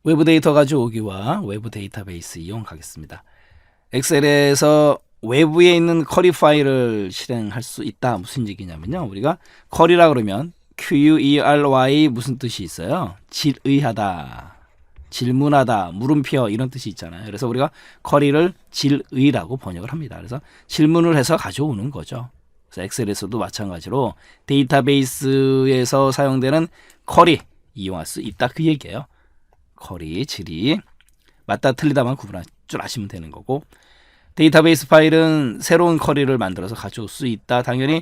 외부 데이터 가져오기와 외부 데이터베이스 이용하겠습니다. 엑셀에서 외부에 있는 쿼리 파일을 실행할 수 있다. 무슨 얘기냐면요. 우리가 쿼리라 그러면 QUERY 무슨 뜻이 있어요? 질의하다, 질문하다, 물음표 이런 뜻이 있잖아요. 그래서 우리가 쿼리를 질의라고 번역을 합니다. 그래서 질문을 해서 가져오는 거죠. 그래서 엑셀에서도 마찬가지로 데이터베이스에서 사용되는 쿼리 이용할 수 있다. 그 얘기예요. 쿼리, 질의 맞다 틀리다만 구분할 줄 아시면 되는 거고, 데이터베이스 파일은 새로운 쿼리를 만들어서 가져올 수 있다. 당연히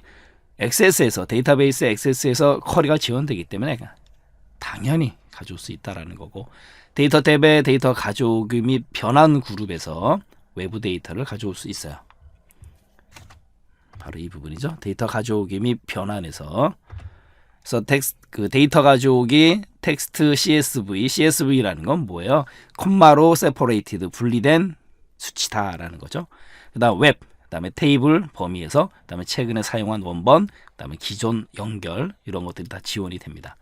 액세스에서 데이터베이스 액세스에서 쿼리가 지원되기 때문에 당연히 가져올 수 있다라는 거고, 데이터 탭의 데이터 가져오기 및 변환 그룹에서 외부 데이터를 가져올 수 있어요. 바로 이 부분이죠. 데이터 가져오기 및 변환에서. 그래서 데이터 가져오기 텍스트 CSV라는 건 뭐예요? 콤마로 세퍼레이티드 분리된 수치다라는 거죠. 그다음 웹, 그다음에 테이블 범위에서, 그다음에 최근에 사용한 원본, 그다음에 기존 연결 이런 것들이 다 지원이 됩니다.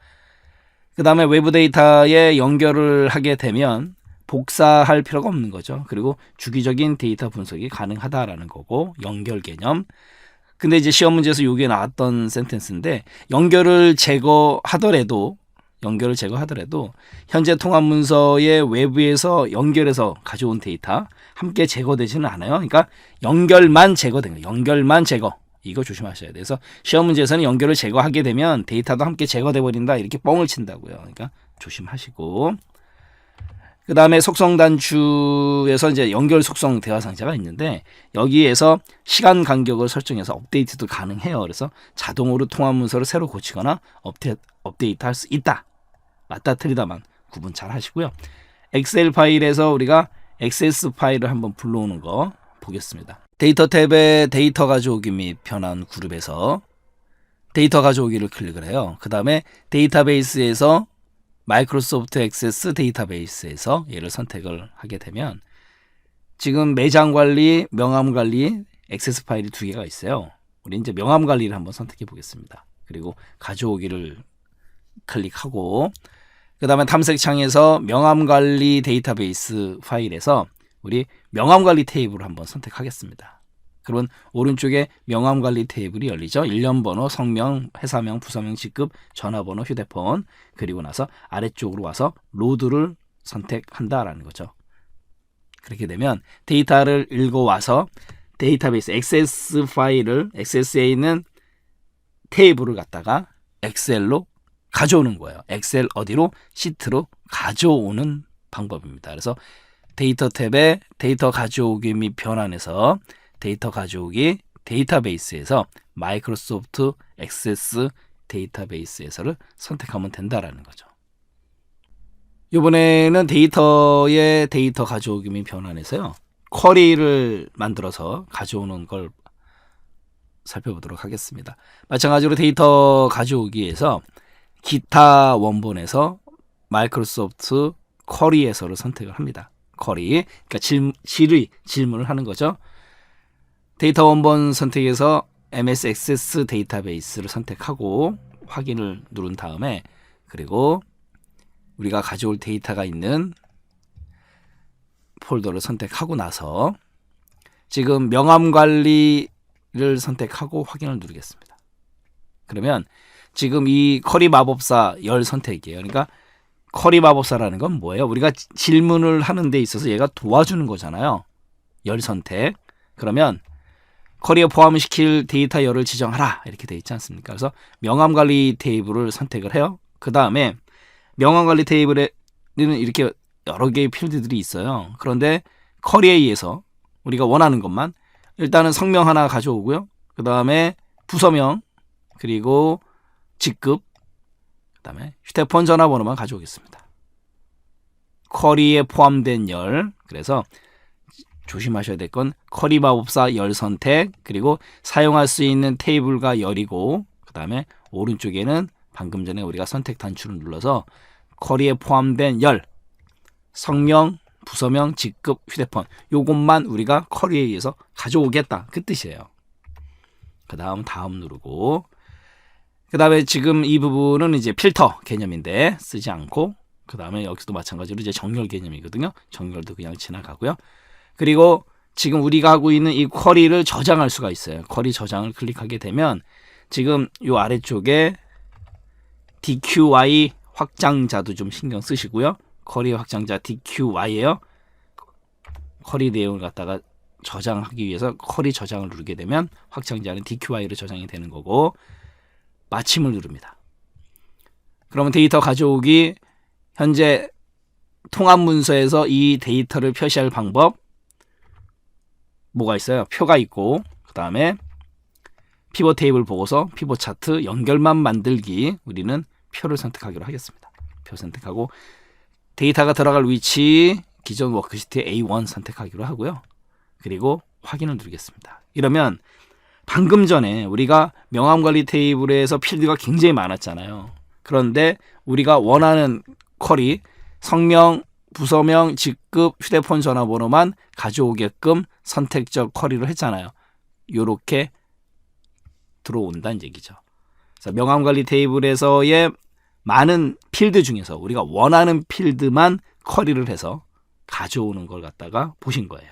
그다음에 외부 데이터에 연결을 하게 되면 복사할 필요가 없는 거죠. 그리고 주기적인 데이터 분석이 가능하다라는 거고, 연결 개념. 근데 이제 시험 문제에서 여기에 나왔던 센텐스인데, 연결을 제거하더라도 현재 통합 문서의 외부에서 연결해서 가져온 데이터 함께 제거되지는 않아요. 그러니까 연결만 제거된 거예요. 연결만 제거. 이거 조심하셔야 돼요. 그래서 시험 문제에서는 연결을 제거하게 되면 데이터도 함께 제거돼 버린다 이렇게 뻥을 친다고요. 그러니까 조심하시고, 그 다음에 속성 단추에서 이제 연결 속성 대화 상자가 있는데, 여기에서 시간 간격을 설정해서 업데이트도 가능해요. 그래서 자동으로 통합 문서를 새로 고치거나 업데이트 할 수 있다. 맞다 틀리다만 구분 잘 하시고요. 엑셀 파일에서 우리가 XS 파일을 한번 불러오는 거 보겠습니다. 데이터 탭의 데이터 가져오기 및 변환 그룹에서 데이터 가져오기를 클릭을 해요. 그 다음에 데이터베이스에서 마이크로소프트 액세스 데이터베이스에서 얘를 선택을 하게 되면 지금 매장 관리, 명함 관리, 액세스 파일이 두 개가 있어요. 우리 이제 명함 관리를 한번 선택해 보겠습니다. 그리고 가져오기를 클릭하고, 그 다음에 탐색창에서 명함 관리 데이터베이스 파일에서 우리 명함 관리 테이블을 한번 선택하겠습니다. 그러면 오른쪽에 명함 관리 테이블이 열리죠. 일련 번호, 성명, 회사명, 부서명, 직급, 전화번호, 휴대폰. 그리고 나서 아래쪽으로 와서 로드를 선택한다라는 거죠. 그렇게 되면 데이터를 읽어와서 데이터베이스 액세스 파일을, 액세스에 있는 테이블을 갖다가 엑셀로 가져오는 거예요. 엑셀 어디로? 시트로 가져오는 방법입니다. 그래서 데이터 탭에 데이터 가져오기 및 변환에서 데이터 가져오기 데이터베이스에서 마이크로소프트 액세스 데이터베이스에서를 선택하면 된다라는 거죠. 이번에는 데이터의 데이터 가져오기 및 변환에서요, 쿼리를 만들어서 가져오는 걸 살펴보도록 하겠습니다. 마찬가지로 데이터 가져오기에서 기타 원본에서 마이크로소프트 쿼리에서를 선택을 합니다. 쿼리, 그러니까 질문을 하는 거죠. 데이터 원본 선택해서 MS 액세스 데이터베이스를 선택하고 확인을 누른 다음에, 그리고 우리가 가져올 데이터가 있는 폴더를 선택하고 나서 지금 명함 관리를 선택하고 확인을 누르겠습니다. 그러면 지금 이 쿼리 마법사 열 선택이에요. 그러니까 쿼리 마법사라는 건 뭐예요? 우리가 질문을 하는 데 있어서 얘가 도와주는 거잖아요. 열 선택. 그러면 쿼리에 포함시킬 데이터 열을 지정하라 이렇게 돼 있지 않습니까? 그래서 명함 관리 테이블을 선택을 해요. 그 다음에 명함 관리 테이블에는 이렇게 여러 개의 필드들이 있어요. 그런데 쿼리에 의해서 우리가 원하는 것만, 일단은 성명 하나 가져오고요. 그 다음에 부서명, 그리고 직급, 그 다음에 휴대폰 전화번호만 가져오겠습니다. 쿼리에 포함된 열, 그래서 조심하셔야 될 건 쿼리 마법사 열 선택, 그리고 사용할 수 있는 테이블과 열이고, 그 다음에 오른쪽에는 방금 전에 우리가 선택 단추를 눌러서 쿼리에 포함된 열, 성명, 부서명, 직급, 휴대폰, 요것만 우리가 쿼리에 의해서 가져오겠다 그 뜻이에요. 그 다음 누르고, 그 다음에 지금 이 부분은 이제 필터 개념인데 쓰지 않고 그 다음에 여기서도 마찬가지로 이제 정렬 개념이거든요. 정렬도 그냥 지나가고요. 그리고 지금 우리가 하고 있는 이 쿼리를 저장할 수가 있어요. 쿼리 저장을 클릭하게 되면 지금 요 아래쪽에 DQY 확장자도 좀 신경 쓰시고요. 쿼리 확장자 DQY예요. 쿼리 내용을 갖다가 저장하기 위해서 쿼리 저장을 누르게 되면 확장자는 DQY로 저장이 되는 거고 마침을 누릅니다. 그러면 데이터 가져오기 현재 통합 문서에서 이 데이터를 표시할 방법 뭐가 있어요? 표가 있고 그 다음에 피벗 테이블 보고서 피벗 차트 연결만 만들기 우리는 표를 선택하기로 하겠습니다. 표 선택하고 데이터가 들어갈 위치 기존 워크시트의 A1 선택하기로 하고요. 그리고 확인을 누르겠습니다. 이러면 방금 전에 우리가 명함관리 테이블에서 필드가 굉장히 많았잖아요. 그런데 우리가 원하는 쿼리 성명, 부서명, 직급, 휴대폰 전화번호만 가져오게끔 선택적 쿼리를 했잖아요. 요렇게 들어온다는 얘기죠. 그래서 명함관리 테이블에서의 많은 필드 중에서 우리가 원하는 필드만 쿼리를 해서 가져오는 걸 갖다가 보신 거예요.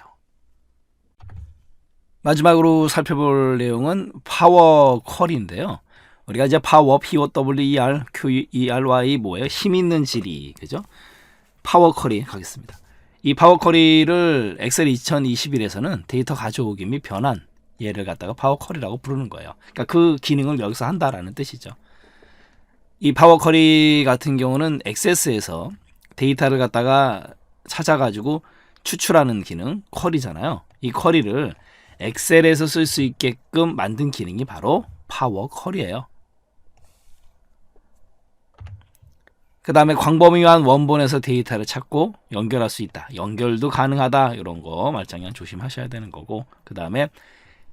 마지막으로 살펴볼 내용은 파워 쿼리인데요. 우리가 이제 파워 POWER, QERY 뭐예요? 힘 있는 질이, 그죠? 파워 쿼리 가겠습니다. 이 파워 쿼리를 엑셀 2021에서는 데이터 가져오기 및 변환 얘를 갖다가 파워 쿼리라고 부르는 거예요. 그러니까 그 기능을 여기서 한다라는 뜻이죠. 이 파워 쿼리 같은 경우는 액세스에서 데이터를 갖다가 찾아가지고 추출하는 기능 쿼리잖아요. 이 쿼리를 엑셀에서 쓸 수 있게끔 만든 기능이 바로 파워 쿼리예요. 그 다음에 광범위한 원본에서 데이터를 찾고 연결할 수 있다. 연결도 가능하다. 이런 거 말장난 조심하셔야 되는 거고, 그 다음에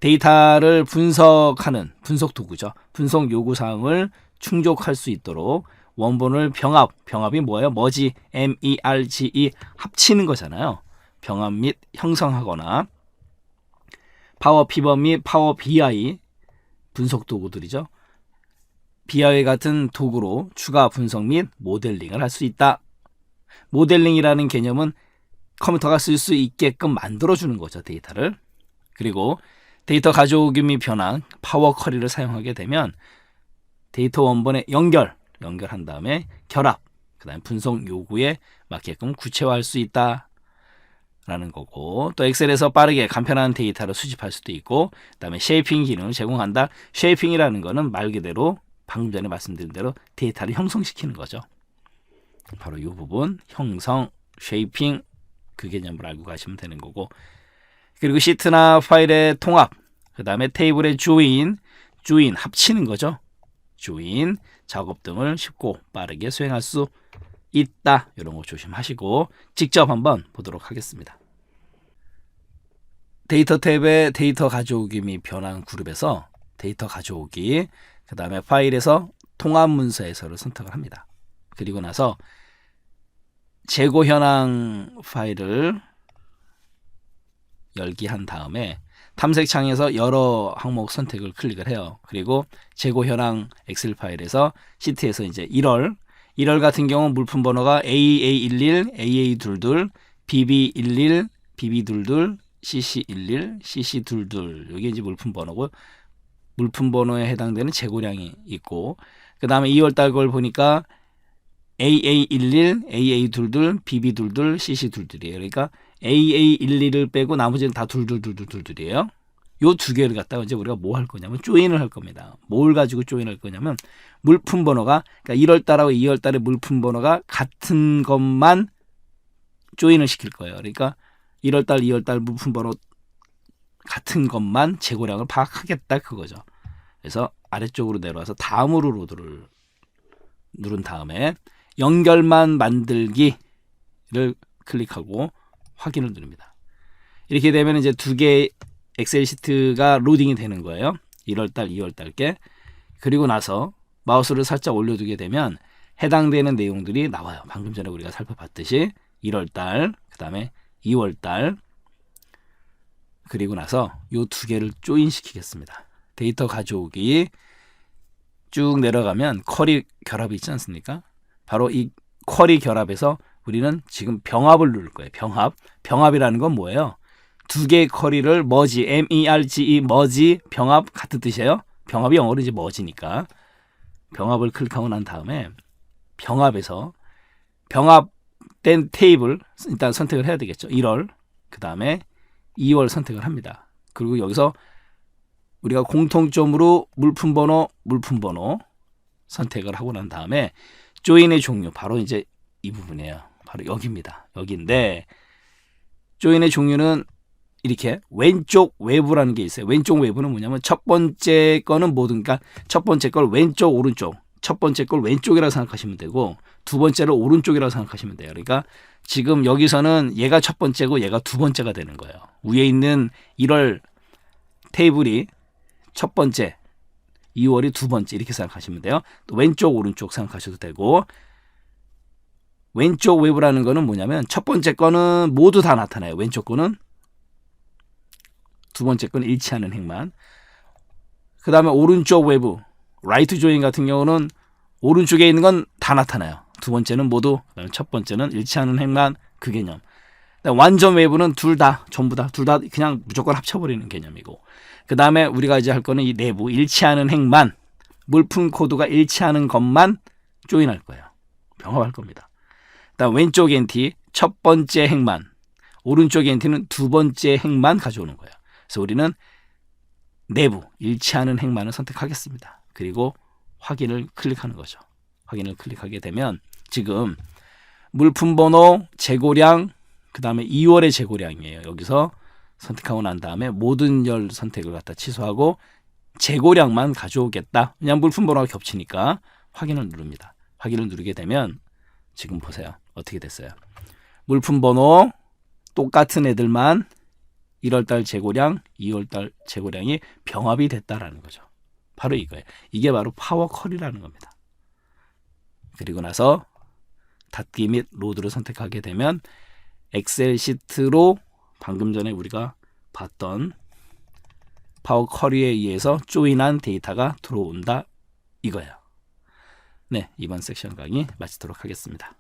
데이터를 분석하는 분석 도구죠. 분석 요구사항을 충족할 수 있도록 원본을 병합이 뭐예요? 머지, MERGE 합치는 거잖아요. 병합 및 형성하거나 파워 피벗 및 파워 BI 분석 도구들이죠. BI 같은 도구로 추가 분석 및 모델링을 할 수 있다. 모델링이라는 개념은 컴퓨터가 쓸 수 있게끔 만들어주는 거죠. 데이터를. 그리고 데이터 가져오기 및 변환, 파워 쿼리를 사용하게 되면 데이터 원본의 연결한 다음에 결합, 그 다음에 분석 요구에 맞게끔 구체화할 수 있다 라는 거고, 또 엑셀에서 빠르게 간편한 데이터를 수집할 수도 있고, 그 다음에 쉐이핑 기능을 제공한다. 쉐이핑이라는 거는 말 그대로 방금 전에 말씀드린 대로 데이터를 형성시키는 거죠. 바로 이 부분, 형성, 쉐이핑 그 개념을 알고 가시면 되는 거고, 그리고 시트나 파일의 통합, 그 다음에 테이블의 조인 합치는 거죠. 조인, 작업 등을 쉽고 빠르게 수행할 수 있다. 이런 거 조심하시고 직접 한번 보도록 하겠습니다. 데이터 탭의 데이터 가져오기 및 변환 그룹에서 데이터 가져오기, 그 다음에 파일에서 통합 문서에서를 선택을 합니다. 그리고 나서 재고 현황 파일을 열기 한 다음에 탐색창에서 여러 항목 선택을 클릭을 해요. 그리고 재고 현황 엑셀 파일에서 시트에서 이제 1월 같은 경우 물품 번호가 AA11, AA22, BB11, BB22, CC11, CC22 이게 이제 물품 번호고, 물품 번호에 해당되는 재고량이 있고, 그 다음에 2월달 걸 보니까 AA11, AA22, BB22, CC22이에요. 그러니까 AA11을 빼고 나머지는 다 둘둘이에요. 요 두 개를 갖다가 이제 우리가 뭐 할 거냐면 조인을 할 겁니다. 뭘 가지고 조인할 거냐면 물품 번호가, 그러니까 1월달하고 2월달의 물품 번호가 같은 것만 조인을 시킬 거예요. 그러니까 1월달, 2월달 물품 번호 같은 것만 재고량을 파악하겠다 그거죠. 그래서 아래쪽으로 내려와서 다음으로 로드를 누른 다음에 연결만 만들기를 클릭하고 확인을 누릅니다. 이렇게 되면 이제 두 개의 엑셀 시트가 로딩이 되는 거예요. 1월달, 2월달께. 그리고 나서 마우스를 살짝 올려두게 되면 해당되는 내용들이 나와요. 방금 전에 우리가 살펴봤듯이 1월달, 그 다음에 2월달. 그리고 나서 이 두 개를 조인시키겠습니다. 데이터 가져오기 쭉 내려가면 쿼리 결합이 있지 않습니까? 바로 이 쿼리 결합해서 우리는 지금 병합을 누를 거예요. 병합이라는 건 뭐예요? 두 개의 쿼리를 머지, MERGE, 머지, 병합 같은 뜻이에요. 병합이 영어로 이제 머지니까. 병합을 클릭하고 난 다음에 병합에서 병합된 테이블 일단 선택을 해야 되겠죠. 1월, 그 다음에 2월 선택을 합니다. 그리고 여기서 우리가 공통점으로 물품번호 선택을 하고 난 다음에 조인의 종류, 바로 이제 이 부분이에요. 바로 여기입니다. 여기인데 조인의 종류는 이렇게 왼쪽 외부라는 게 있어요. 왼쪽 외부는 뭐냐면 첫 번째 거는 뭐든, 그러니까 첫 번째 걸 왼쪽, 오른쪽, 첫 번째 걸 왼쪽이라고 생각하시면 되고 두 번째를 오른쪽이라고 생각하시면 돼요. 그러니까 지금 여기서는 얘가 첫 번째고 얘가 두 번째가 되는 거예요. 위에 있는 1월 테이블이 첫 번째, 2월이 두 번째 이렇게 생각하시면 돼요. 또 왼쪽, 오른쪽 생각하셔도 되고 왼쪽 외부라는 거는 뭐냐면 첫 번째 거는 모두 다 나타나요. 왼쪽 거는 두 번째 거는 일치하는 행만. 그 다음에 오른쪽 외부 라이트 조인 같은 경우는 오른쪽에 있는 건 다 나타나요. 두 번째는 모두, 그다음에 첫 번째는 일치하는 행만, 그 개념. 완전 외부는 둘 다 그냥 무조건 합쳐버리는 개념이고, 그 다음에 우리가 이제 할 거는 이 내부 일치하는 행만, 물품 코드가 일치하는 것만 조인할 거예요. 병합할 겁니다. 그다음 왼쪽 엔티 첫 번째 행만, 오른쪽 엔티는 두 번째 행만 가져오는 거예요. 그래서 우리는 내부 일치하는 행만을 선택하겠습니다. 그리고 확인을 클릭하는 거죠. 확인을 클릭하게 되면 지금 물품번호, 재고량, 그 다음에 2월의 재고량이에요. 여기서 선택하고 난 다음에 모든 열 선택을 갖다 취소하고 재고량만 가져오겠다. 그냥 물품번호가 겹치니까 확인을 누릅니다. 확인을 누르게 되면 지금 보세요. 어떻게 됐어요? 물품번호 똑같은 애들만 1월달 재고량, 2월달 재고량이 병합이 됐다라는 거죠. 바로 이거예요. 이게 바로 파워 쿼리라는 겁니다. 그리고 나서 닫기 및 로드를 선택하게 되면 엑셀 시트로 방금 전에 우리가 봤던 파워 쿼리에 의해서 조인한 데이터가 들어온다 이거예요. 네, 이번 섹션 강의 마치도록 하겠습니다.